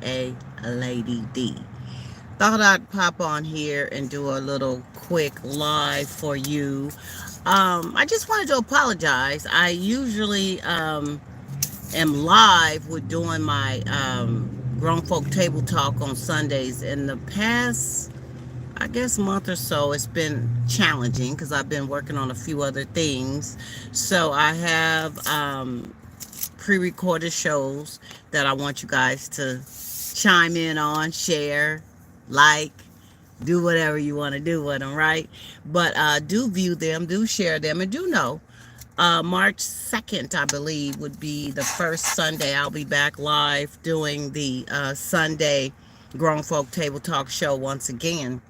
aka Lady D. Thought I'd pop on here and do a little quick live for you. I just wanted to apologize. I usually am live with doing my grown folk table talk on Sundays. In the past, I guess, month or so, it's been challenging because I've been working on a few other things. So I have pre-recorded shows that I want you guys to chime in on, share, like, do whatever you want to do with them, right? But do view them, do share them, and do know March 2nd, I believe, would be the first Sunday I'll be back live doing the Sunday Grown Folk Table Talk show once again.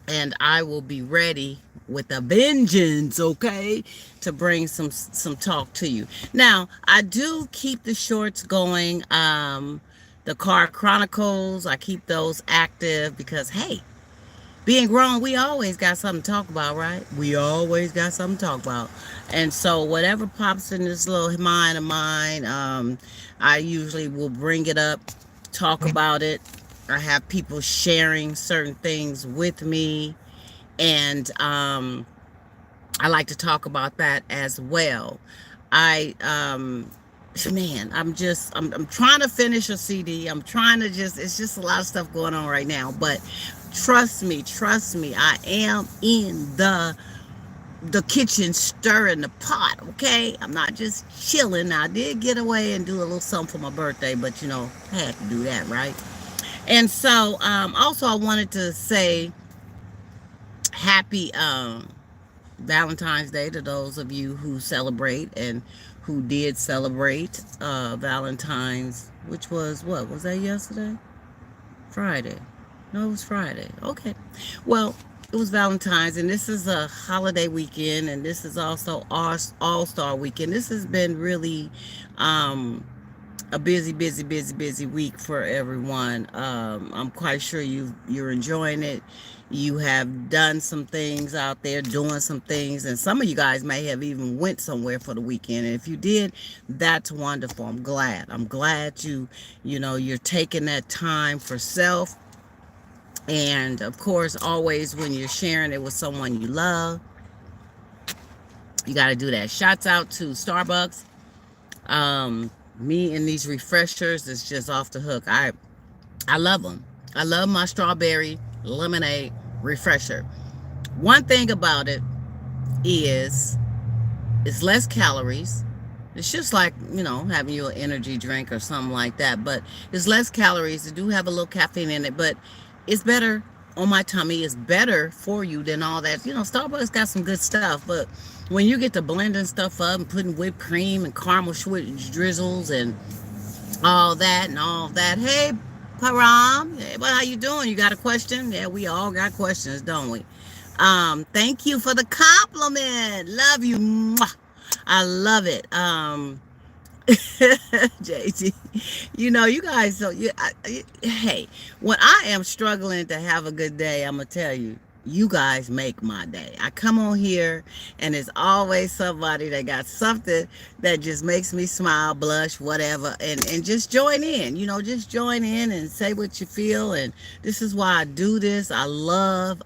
And I will be ready with a vengeance, okay, to bring some talk to you. Now, I do keep the shorts going. The car chronicles, I keep those active because, hey, being grown, we always got something to talk about, right? We always got something to talk about. And so whatever pops in this little mind of mine, I usually will bring it up, talk about it. I have people sharing certain things with me, and I like to talk about that as well. I man, I'm trying to finish a CD. I'm trying to just it's just a lot of stuff going on right now, but trust me, I am in the kitchen stirring the pot, okay? I'm not just chilling. I did get away and do a little something for my birthday, but I had to do that, right? And so also I wanted to say happy Valentine's Day to those of you who celebrate and who did celebrate Valentine's, which was what? Was that yesterday? Friday. No, it was Friday. Okay. Well, it was Valentine's, and this is a holiday weekend, and this is also our All-Star weekend. This has been really a busy week for everyone. I'm quite sure you're enjoying it. You have done some things out there, doing some things, and some of you guys may have even went somewhere for the weekend. And if you did, that's wonderful. I'm glad. I'm glad you're taking that time for self. And of course, always when you're sharing it with someone you love, you got to do that. Shouts out to Starbucks. Me and these refreshers is just off the hook. I love them. I love my strawberry lemonade refresher. One thing about it is it's less calories. It's just like, having your energy drink or something like that, but it's less calories. It do have a little caffeine in it, but it's better on my tummy. It's better for you than all that. Starbucks got some good stuff, but when you get to blending stuff up and putting whipped cream and caramel drizzles and all that. Hey, Param. Hey, how you doing? You got a question? Yeah, we all got questions, don't we? Thank you for the compliment. Love you. Mwah. I love it. JT, you guys, hey, when I am struggling to have a good day, I'm gonna tell you, you guys make my day. I come on here and it's always somebody that got something that just makes me smile, blush, whatever, and just join in, just join in and say what you feel. And this is why I do this. I love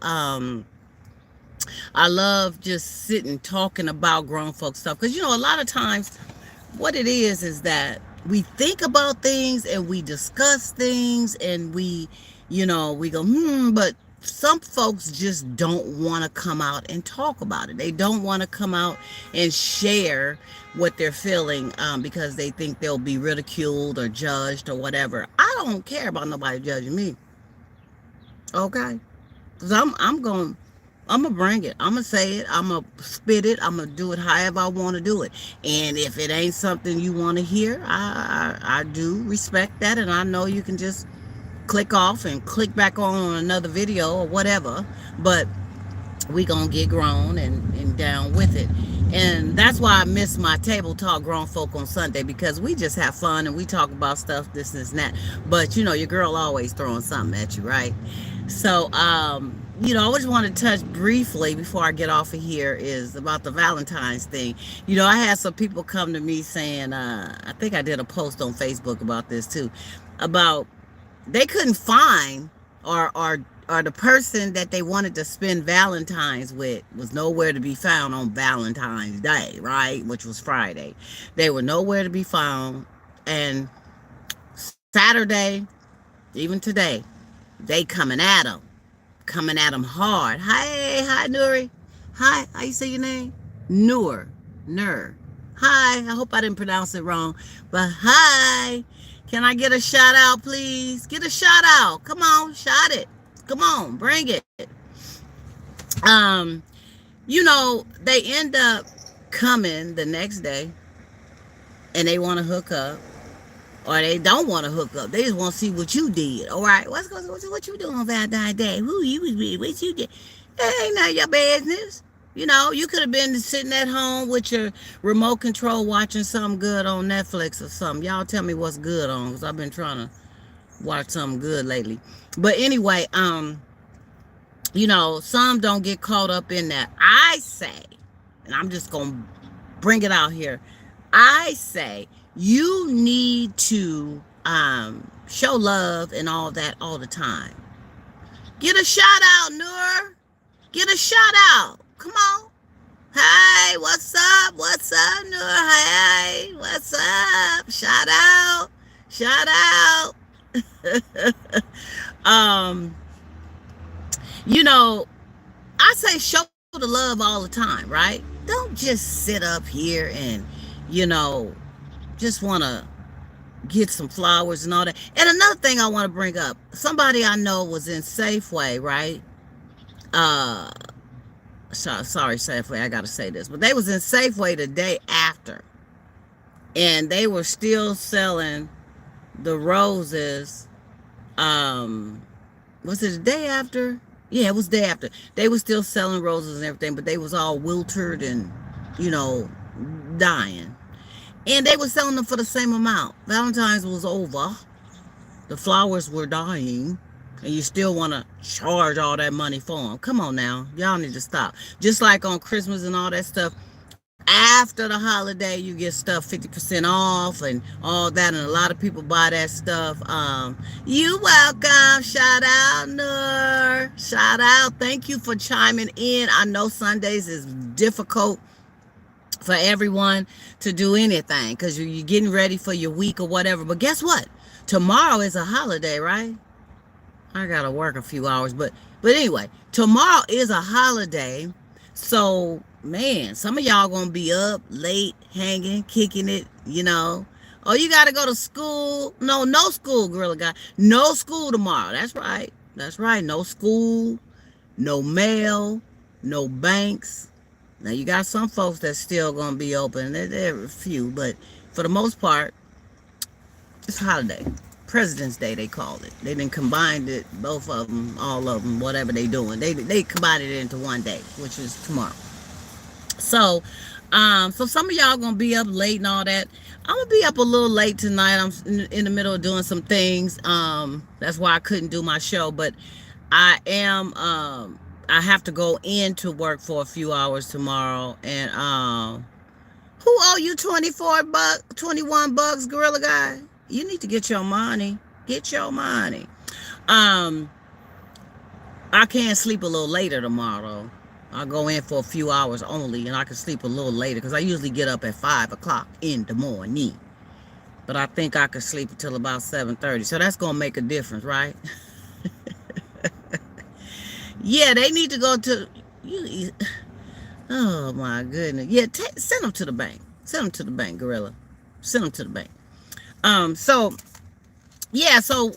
just sitting talking about grown folk stuff, because a lot of times what it is that we think about things and we discuss things and we go, but some folks just don't want to come out and talk about it. They don't want to come out and share what they're feeling because they think they'll be ridiculed or judged or whatever. I don't care about nobody judging me, okay? Because I'm gonna bring it. I'm gonna say it. I'm gonna spit it. I'm gonna do it however I want to do it. And if it ain't something you want to hear, I do respect that, and I know you can just click off and click back on another video or whatever. But we gonna get grown and down with it. And that's why I miss my table talk grown folk on Sunday, because we just have fun and we talk about stuff, this and that. But your girl always throwing something at you, right? So I just want to touch briefly before I get off of here is about the Valentine's thing. I had some people come to me saying, I think I did a post on Facebook about this too, about they couldn't find, or the person that they wanted to spend Valentine's with was nowhere to be found on Valentine's Day, right? Which was Friday. They were nowhere to be found. And Saturday, even today, they coming at them hard. Hi, Nuri. Hi, how you say your name? Nur. Hi, I hope I didn't pronounce it wrong, but hi. Can I get a shout out, please? Get a shout out. Come on, shout it. Come on, bring it. Um, they end up coming the next day and they want to hook up, or they don't want to hook up. They just want to see what you did. All right, what you doing on Valentine's Day? Who you was with? What you did? That ain't none of your business. You could have been sitting at home with your remote control watching something good on Netflix or something. Y'all tell me what's good on, because I've been trying to watch something good lately. But anyway, some don't get caught up in that. I say, and I'm just going to bring it out here. I say you need to show love and all that all the time. Get a shout out, Noor. Get a shout out. Come on. Hey, what's up? What's up, Noor? Hey, what's up? Shout out. Shout out. I say show the love all the time, right? Don't just sit up here and, just want to get some flowers and all that. And another thing I want to bring up, somebody I know was in Safeway, right? Sorry, Safeway, I got to say this, but they was in Safeway the day after, and they were still selling the roses. Was it the day after? Yeah, it was the day after. They were still selling roses and everything, but they was all wilted and, dying. And they were selling them for the same amount. Valentine's was over. The flowers were dying. And you still want to charge all that money for them. Come on now. Y'all need to stop. Just like on Christmas and all that stuff. After the holiday, you get stuff 50% off and all that. And a lot of people buy that stuff. You welcome. Shout out, Noor. Shout out. Thank you for chiming in. I know Sundays is difficult for everyone to do anything because you're getting ready for your week or whatever. But guess what? Tomorrow is a holiday, right? I gotta work a few hours, but anyway, tomorrow is a holiday. So, man, some of y'all gonna be up late, hanging, kicking it, Oh, you gotta go to school. No school, Gorilla Guy. No school tomorrow. That's right. No school, no mail, no banks. Now, you got some folks that's still going to be open. There are a few, but for the most part, it's a holiday. President's Day, they called it. They didn't combine it, both of them, all of them, whatever they doing. They combined it into one day, which is tomorrow. So some of y'all going to be up late and all that. I'm going to be up a little late tonight. I'm in the middle of doing some things. That's why I couldn't do my show, but I am... I have to go into work for a few hours tomorrow. And who owe you $21, Gorilla Guy? You need to get your money. Get your money. I can't sleep a little later tomorrow. I'll go in for a few hours only, and I can sleep a little later because I usually get up at 5 o'clock in the morning. But I think I could sleep until about 7:30. So that's going to make a difference, right? Yeah, they need to go to... Oh, my goodness. Yeah, send them to the bank. Send them to the bank, Gorilla. Send them to the bank. So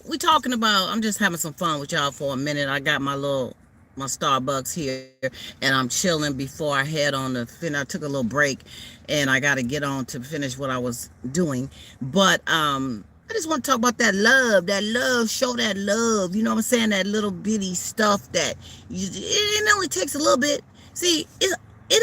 we talking about... I'm just having some fun with y'all for a minute. I got my Starbucks here, and I'm chilling before I head on to finish. I took a little break, and I got to get on to finish what I was doing. But I just want to talk about that love, show that love. You know what I'm saying? That little bitty stuff that it only takes a little bit. See, it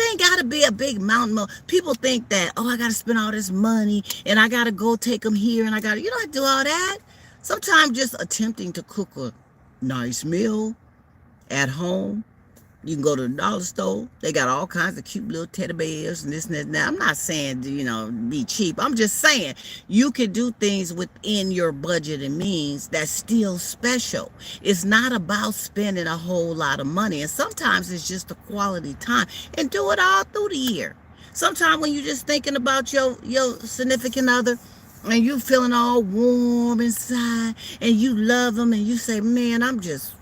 ain't got to be a big mountain. People think that, oh, I got to spend all this money and I got to go take them here and you don't have to do all that. Sometimes just attempting to cook a nice meal at home You can go to the dollar store. They got all kinds of cute little teddy bears and this and that. Now, I'm not saying, be cheap. I'm just saying you can do things within your budget and means that's still special. It's not about spending a whole lot of money. And sometimes it's just a quality time. And do it all through the year. Sometimes when you're just thinking about your significant other, and you feeling all warm inside, and you love them, and you say, man, I'm just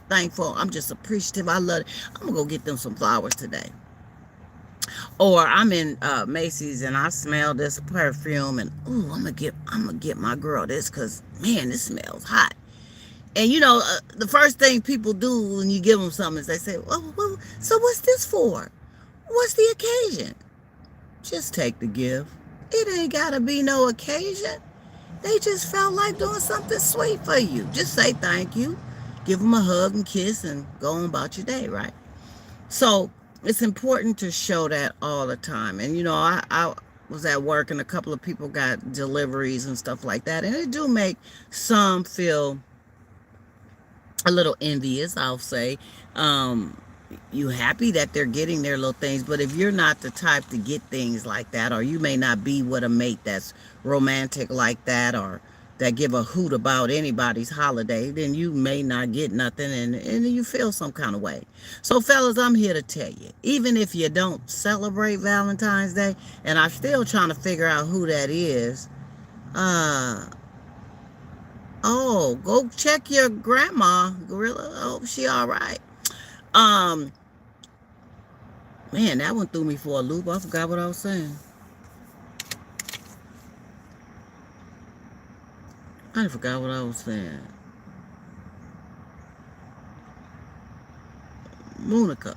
thankful, I'm just appreciative, I love it, I'm gonna go get them some flowers today. Or I'm in Macy's and I smell this perfume, and ooh, I'm gonna get my girl this, because man, this smells hot. And the first thing people do when you give them something is they say, well, so what's this for? What's the occasion? Just take the gift. It ain't gotta be no occasion. They just felt like doing something sweet for you. Just say thank you, give them a hug and kiss, and go on about your day, right? So it's important to show that all the time. And I was at work, and a couple of people got deliveries and stuff like that, and it do make some feel a little envious, I'll say. You happy that they're getting their little things, but if you're not the type to get things like that, or you may not be with a mate that's romantic like that, or that give a hoot about anybody's holiday, then you may not get nothing, and you feel some kind of way. So fellas, I'm here to tell you, even if you don't celebrate Valentine's Day, and I'm still trying to figure out who that is, go check your grandma, Gorilla. I hope she all right. Man, that one threw me for a loop. I forgot what I was saying. I forgot what I was saying. Monica,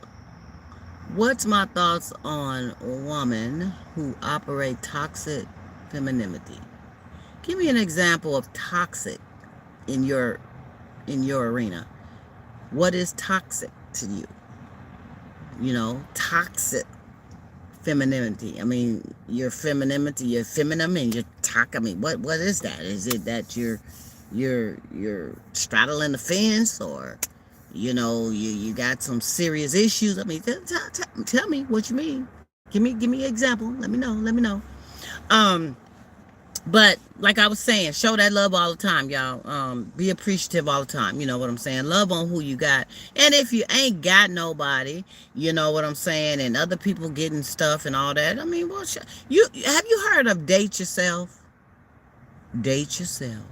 what's my thoughts on women who operate toxic femininity? Give me an example of toxic in your arena. What is toxic to you? Toxic femininity. I mean, your femininity, you're feminine, and you're toxic. I mean, what is that? Is it that you're straddling the fence, or you got some serious issues? I mean, tell me what you mean. Give me an example. Let me know. But like I was saying, show that love all the time, y'all. Be appreciative all the time. You know what I'm saying? Love on who you got. And if you ain't got nobody, you know what I'm saying, and other people getting stuff and all that, I mean, well, you heard of date yourself? Date yourself.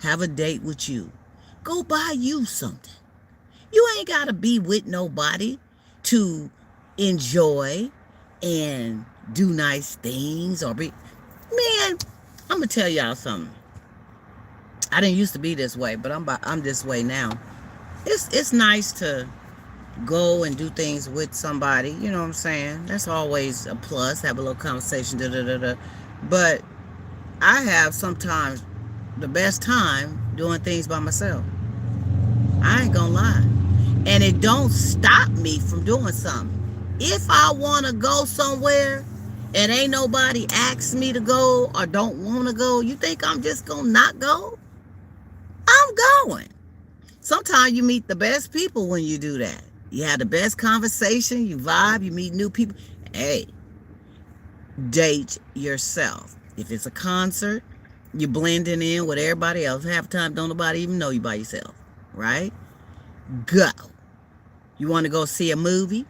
Have a date with you. Go buy you something. You ain't got to be with nobody to enjoy and do nice things or be... Man, I'm gonna tell y'all something. I didn't used to be this way, but I'm this way now. It's nice to go and do things with somebody. You know what I'm saying? That's always a plus. Have a little conversation. But I have sometimes the best time doing things by myself. I ain't gonna lie, and it don't stop me from doing something. If I want to go somewhere and ain't nobody asks me to go or don't want to go, you think I'm just going to not go? I'm going. Sometimes you meet the best people when you do that. You have the best conversation, you vibe, you meet new people. Hey, date yourself. If it's a concert, you're blending in with everybody else. Half the time, don't nobody even know you by yourself, right? Go. You want to go see a movie?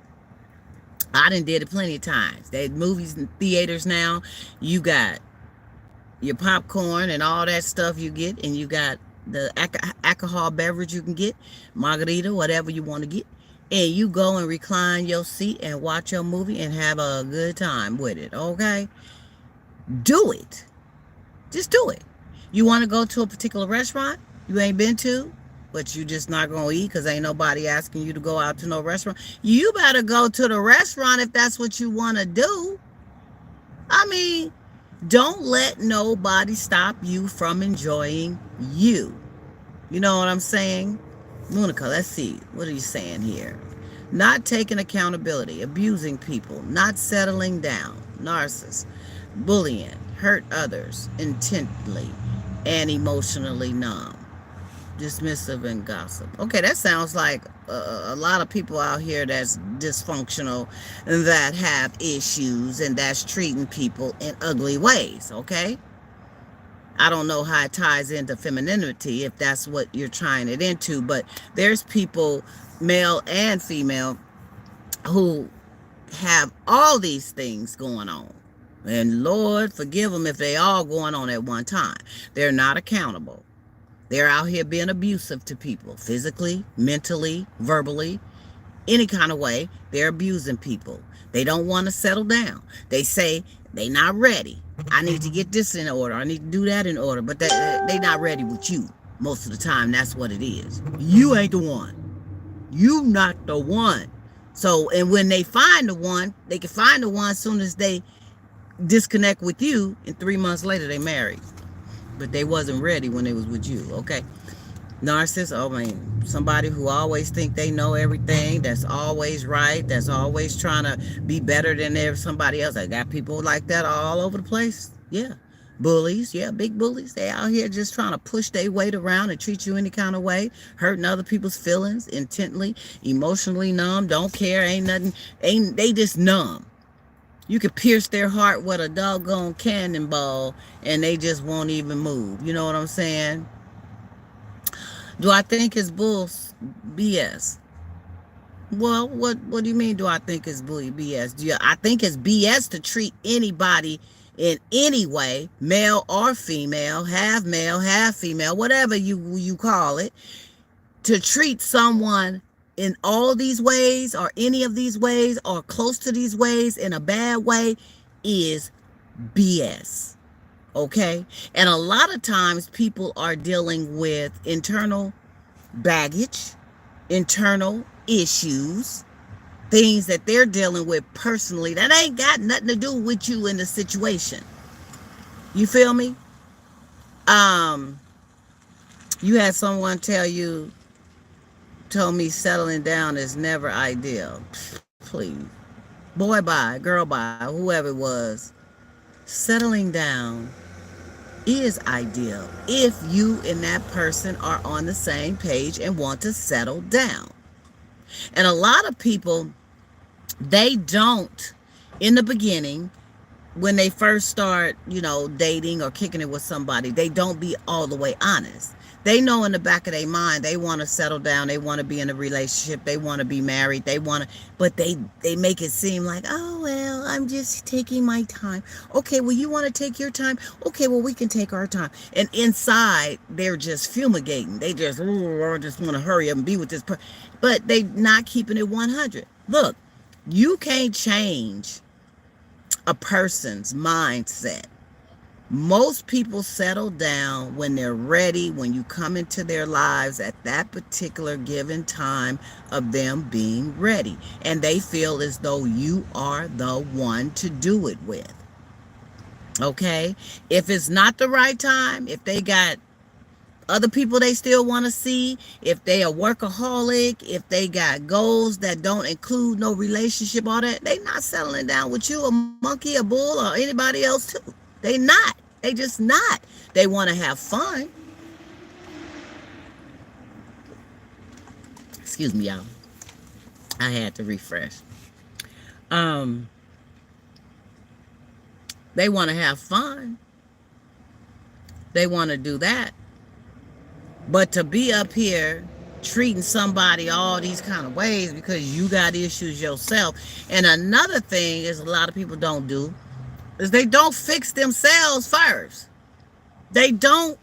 I done did it plenty of times. They movies in theaters now. You got your popcorn and all that stuff you get, and you got the alcohol beverage you can get, margarita, whatever you want to get, and you go and recline your seat and watch your movie and have a good time with it, okay? Do it. Just do it. You want to go to a particular restaurant you ain't been to, but you just not gonna eat because ain't nobody asking you to go out to no restaurant? You better go to the restaurant if that's what you want to do. I mean, don't let nobody stop you from enjoying you. You know what I'm saying? Monica, let's see. What are you saying here? Not taking accountability, abusing people, not settling down, narcissists, bullying, hurt others intently, and emotionally numb. dismissive and gossip. Okay, that sounds like a lot of people out here that's dysfunctional and that have issues and that's treating people in ugly ways. Okay, I don't know how it ties into femininity if that's what you're trying it into, but there's people, male and female, who have all these things going on. And Lord, forgive them if they all going on at one time. They're not accountable. They're out here being abusive to people, physically, mentally, verbally, any kind of way. They're abusing people. They don't want to settle down. They say they not ready. I need to get this in order. I need to do that in order. But they not ready with you. Most of the time, that's what it is. You ain't the one. You not the one. So, and when they find the one, they can find the one as soon as they disconnect with you, and 3 months later they married. But they wasn't ready when they was with you, okay? Narcissist, oh man, somebody who always think they know everything, that's always right, that's always trying to be better than somebody else. I got people like that all over the place. Yeah. Bullies, yeah, big bullies. They out here just trying to push their weight around and treat you any kind of way, hurting other people's feelings intently, emotionally numb, don't care, ain't nothing, they just numb. You could pierce their heart with a doggone cannonball and they just won't even move. You know what I'm saying? Do I think it's BS? Well, what do you mean do I think it's BS? I think it's BS to treat anybody in any way, male or female, half female, whatever you call it, to treat someone in all these ways or any of these ways or close to these ways in a bad way is BS. Okay? And a lot of times people are dealing with internal baggage, internal issues, things that they're dealing with personally that ain't got nothing to do with you in the situation. You feel me? You had someone told me settling down is never ideal. Please. Boy bye, girl bye, whoever it was. Settling down is ideal if you and that person are on the same page and want to settle down. And a lot of people, they don't, in the beginning, when they first start, dating or kicking it with somebody, they don't be all the way honest. They know in the back of their mind, they want to settle down. They want to be in a relationship. They want to be married. But they make it seem like, oh, well, I'm just taking my time. Okay, well, you want to take your time? Okay, well, we can take our time. And inside, they're just fumigating. They just want to hurry up and be with this person. But they not keeping it 100. Look, you can't change a person's mindset. Most people settle down when they're ready, when you come into their lives at that particular given time of them being ready. And they feel as though you are the one to do it with. Okay? If it's not the right time, if they got other people they still want to see, if they a workaholic, if they got goals that don't include no relationship, all that, they not settling down with you, a monkey, a bull, or anybody else too. They not. They just not. They want to have fun. Excuse me, y'all. I had to refresh. They want to have fun. They want to do that. But to be up here treating somebody all these kind of ways because you got issues yourself. And another thing is a lot of people don't do is they don't fix themselves first. They don't.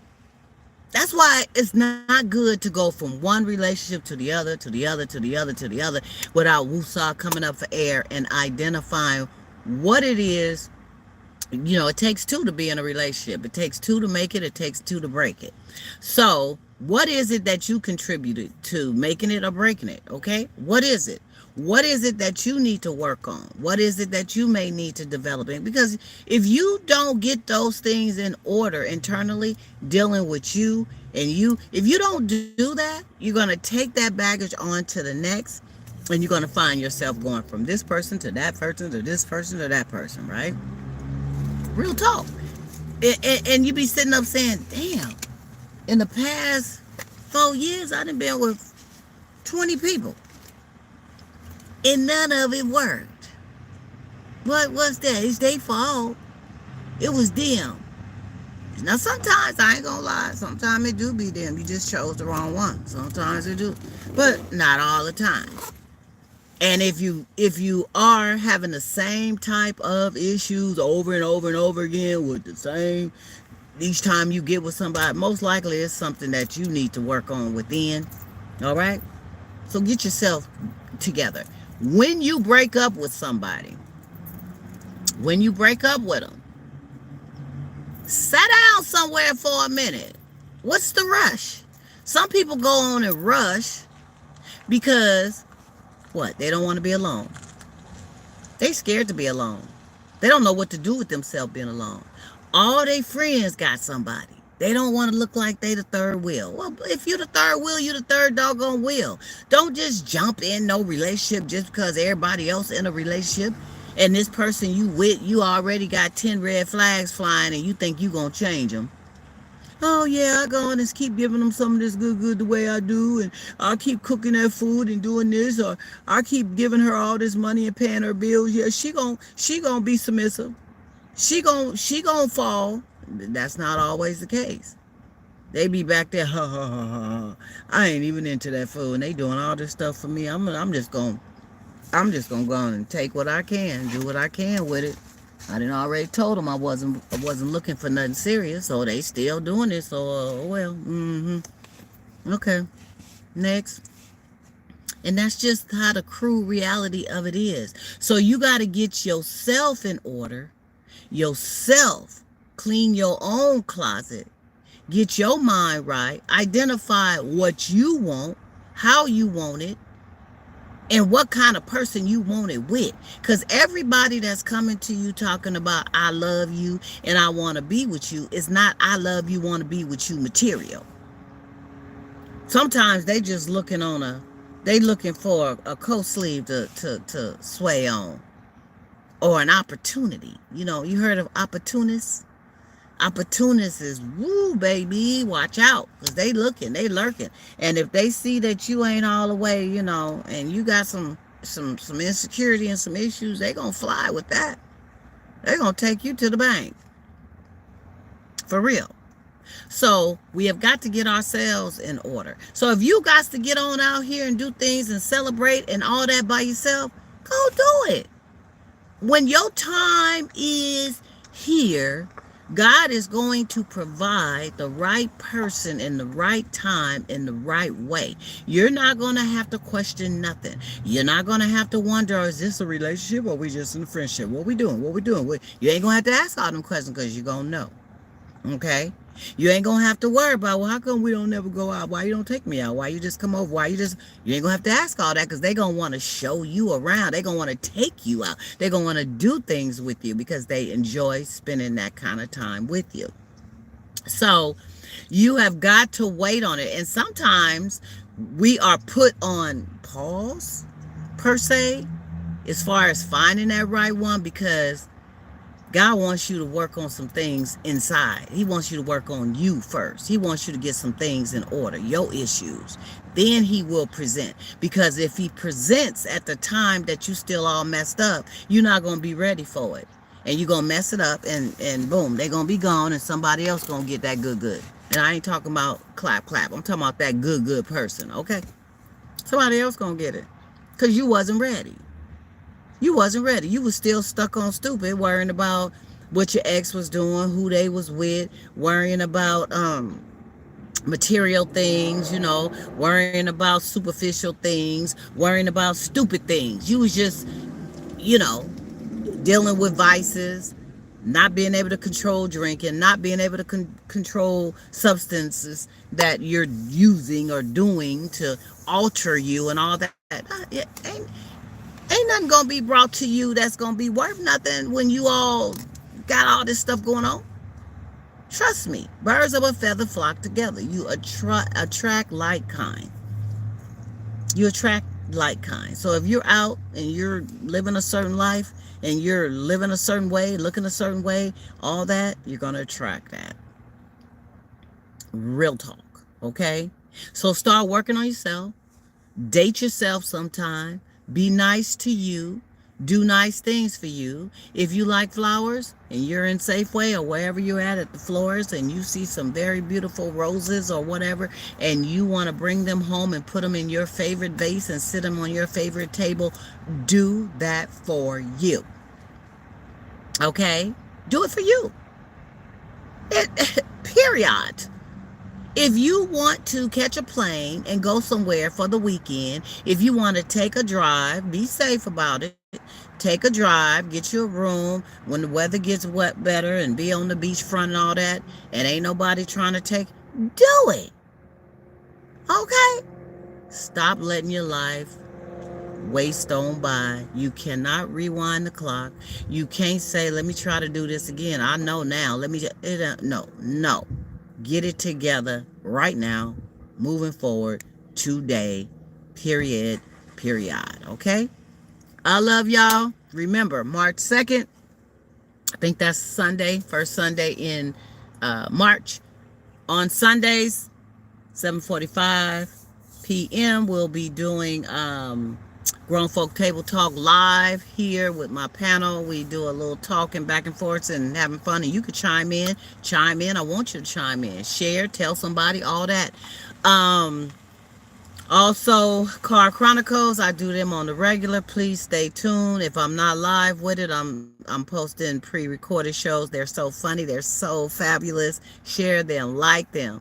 That's why it's not good to go from one relationship to the other, to the other, to the other, to the other, without woosah coming up for air and identifying what it is. It takes two to be in a relationship. It takes two to make it. It takes two to break it. So what is it that you contributed to making it or breaking it? Okay? What is it? What is it that you need to work on? What is it that you may need to develop in? Because if you don't get those things in order internally, dealing with you and if you don't do that, you're going to take that baggage on to the next, and you're going to find yourself going from this person to that person to this person to that person, right? Real talk. And you be sitting up saying, damn, in the past 4 years, I done been with 20 people. And none of it worked. What was that? It's their fault. It was them. Now sometimes, I ain't gonna lie, sometimes it do be them. You just chose the wrong one. Sometimes it do. But not all the time. And if you are having the same type of issues over and over and over again with the same, each time you get with somebody, most likely it's something that you need to work on within. All right? So get yourself together. When you break up with somebody, when you break up with them, sit down somewhere for a minute. What's the rush? Some people go on and rush because, what? They don't want to be alone. They scared to be alone. They don't know what to do with themselves being alone. All their friends got somebody. They don't want to look like they the third wheel. Well, if you the third wheel, you the third doggone wheel. Don't just jump in no relationship just because everybody else in a relationship. And this person you with, you already got 10 red flags flying and you think you gonna change them. Oh yeah, I go on and keep giving them some of this good the way I do, and I'll keep cooking that food and doing this, or I keep giving her all this money and paying her bills. Yeah, she gonna be submissive. She gonna fall. That's not always the case. They be back there, ha ha ha ha. I ain't even into that food, and they doing all this stuff for me. I'm just gonna go on and take what I can, do what I can with it. I done already told them I wasn't looking for nothing serious, so they still doing it. So well, okay, next. And that's just how the cruel reality of it is. So you got to get yourself in order, yourself, clean your own closet, get your mind right, identify what you want, how you want it, and what kind of person you want it with. Because everybody that's coming to you talking about I love you and I want to be with you is not I love you, want to be with you material. Sometimes they just looking for a coat sleeve to sway on, or an opportunity. You know, you heard of opportunists? Opportunists is, woo, baby, watch out, because they lurking. And if they see that you ain't all the way, you know, and you got some insecurity and some issues, they gonna fly with that. They gonna take you to the bank. For real. So we have got to get ourselves in order. So if you got to get on out here and do things and celebrate and all that by yourself, go do it. When your time is here, God is going to provide the right person in the right time in the right way. You're not going to have to question nothing. You're not going to have to wonder, is this a relationship or we just in a friendship? What we doing? You ain't going to have to ask all them questions because you're going to know. Okay? You ain't going to have to worry about, well, how come we don't never go out? Why you don't take me out? Why you just come over? You ain't going to have to ask all that, because they going to want to show you around. They going to want to take you out. They going to want to do things with you because they enjoy spending that kind of time with you. So you have got to wait on it. And sometimes we are put on pause, per se, as far as finding that right one, because God wants you to work on some things inside. He wants you to work on you first. He wants you to get some things in order, your issues. Then he will present. Because if he presents at the time that you still all messed up, you're not going to be ready for it. And you're going to mess it up, and boom, they're going to be gone, and somebody else going to get that good. And I ain't talking about clap. I'm talking about that good person, okay? Somebody else going to get it. Because you wasn't ready. You wasn't ready. You was still stuck on stupid, worrying about what your ex was doing, who they was with, worrying about material things, you know, worrying about superficial things, worrying about stupid things. You was just, you know, dealing with vices, not being able to control drinking, not being able to control substances that you're using or doing to alter you and all that. Ain't nothing gonna be brought to you that's gonna be worth nothing when you all got all this stuff going on. Trust me, birds of a feather flock together. You attract like kind. You attract like kind. So if you're out and you're living a certain life and you're living a certain way, looking a certain way, all that, you're gonna attract that. Real talk, okay? So start working on yourself. Date yourself sometime. Be nice to you. Do nice things for you. If you like flowers and you're in Safeway or wherever you're at the florist, and you see some very beautiful roses or whatever, and you want to bring them home and put them in your favorite vase and sit them on your favorite table, do that for you. Okay? Do it for you. Period. If you want to catch a plane and go somewhere for the weekend, if you want to take a drive, be safe about it. Take a drive, get you a room when the weather gets wet better, and be on the beachfront and all that, and ain't nobody trying to take, do it. Okay? Stop letting your life waste on by. You cannot rewind the clock. You can't say, let me try to do this again. I know now. Let me just, no, no. Get it together right now, moving forward today, period, period. Okay? I love y'all. Remember, March 2nd, I think that's Sunday, first Sunday in March. On Sundays, 7:45 p.m., we'll be doing Grown Folk Table Talk live here with my panel. We do a little talking back and forth and having fun, and you could chime in. Chime in. I want you to chime in. Share, tell somebody, all that. Um, Also, Car Chronicles, I do them on the regular. Please stay tuned. If I'm not live with it, I'm posting pre-recorded shows. They're so funny. They're so fabulous. Share them, like them,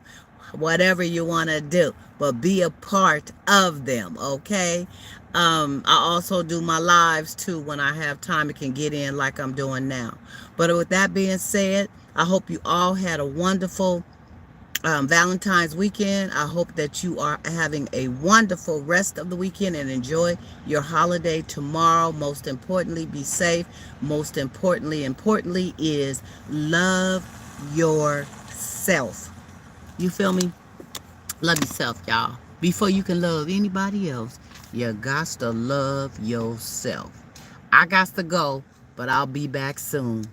whatever you want to do, but be a part of them, okay? I also do my lives too when I have time and can get in like I'm doing now. But with that being said, I hope you all had a wonderful Valentine's weekend. I hope that you are having a wonderful rest of the weekend and enjoy your holiday tomorrow. Most importantly, be safe. Most importantly is love yourself. You feel me? Love yourself, y'all. Before you can love anybody else, you got to love yourself. I got to go, but I'll be back soon.